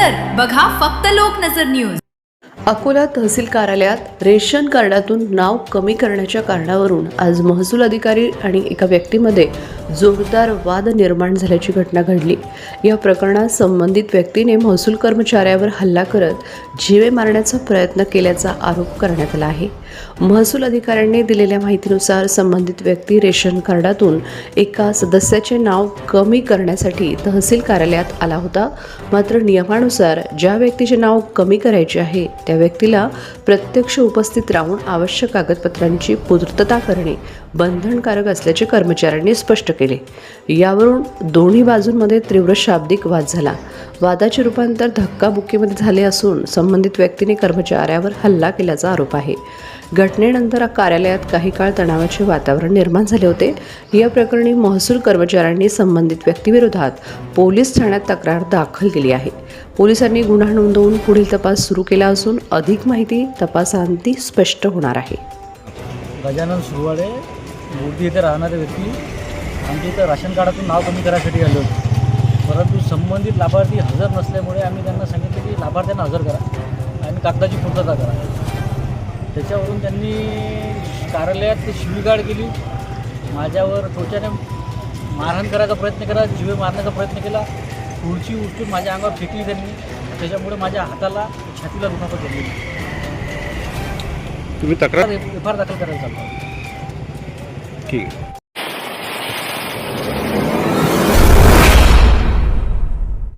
नजर बघा फक्त लोकनजर न्यूज। अकोला तहसील कार्यालयात रेशन कार्डातून नाव कमी करण्याच्या कारणावरून आज महसूल अधिकारी आणि एका व्यक्तीमध्ये जोरदार वाद निर्माण झाल्याची घटना घडली। या प्रकरणात संबंधित व्यक्तीने महसूल कर्मचाऱ्यावर हल्ला करत जीवे मारण्याचा प्रयत्न केल्याचा आरोप करण्यात आला आहे। महसूल अधिकाऱ्यांनी दिलेल्या माहितीनुसार संबंधित व्यक्ती रेशन कार्डातून एका सदस्याचे नाव कमी करण्यासाठी तहसील कार्यालयात आला होता। मात्र नियमानुसार ज्या व्यक्तीचे नाव कमी करायचे आहे त्या व्यक्तीला प्रत्यक्ष उपस्थित राहून आवश्यक कागदपत्रांची पूर्तता करणे बंधनकारक असल्याचे कर्मचाऱ्यांनी स्पष्ट केले। यावरून दोन्ही बाजूंमध्ये तीव्र शाब्दिक वाद झाला। वादाचे रूपांतर धक्काबुक्कीमध्ये झाले असून संबंधित व्यक्तीने कर्मचाऱ्यावर हल्ला केल्याचा आरोप आहे। घटनेनंतर कार्यालयात काही काळ तणावाचे वातावरण निर्माण झाले होते। या प्रकरणी महसूल कर्मचाऱ्यांनी संबंधित व्यक्तीविरोधात पोलीस ठाण्यात तक्रार दाखल केली आहे। पोलिसांनी गुन्हा नोंदवून पुढील तपास सुरू केला असून अधिक माहिती तपासांती स्पष्ट होणार आहे। गजानन सुरवाडे मूर्ती येथे राहणारे व्यक्ती आमच्या इथं राशन कार्डातून नाव कमी करायसाठी आले होते, परंतु संबंधित लाभार्थी हजर नसल्यामुळे आम्ही त्यांना सांगितले की लाभार्थ्यांना हजर करा आणि कागदाची पूर्तता करा। त्याच्यावरून त्यांनी कार्यालयात शिवीगाळ केली, माझ्यावर टोचाने मारहाण करायचा प्रयत्न केला, जीवे मारण्याचा प्रयत्न केला, खुर्ची उचलून माझ्या अंगावर फेकली त्यांनी। त्याच्यामुळे माझ्या हाताला छातीला दुखापत झाली। तुम्ही तक्रार एफ आर दाखल करायला चालतो। ठीक आहे।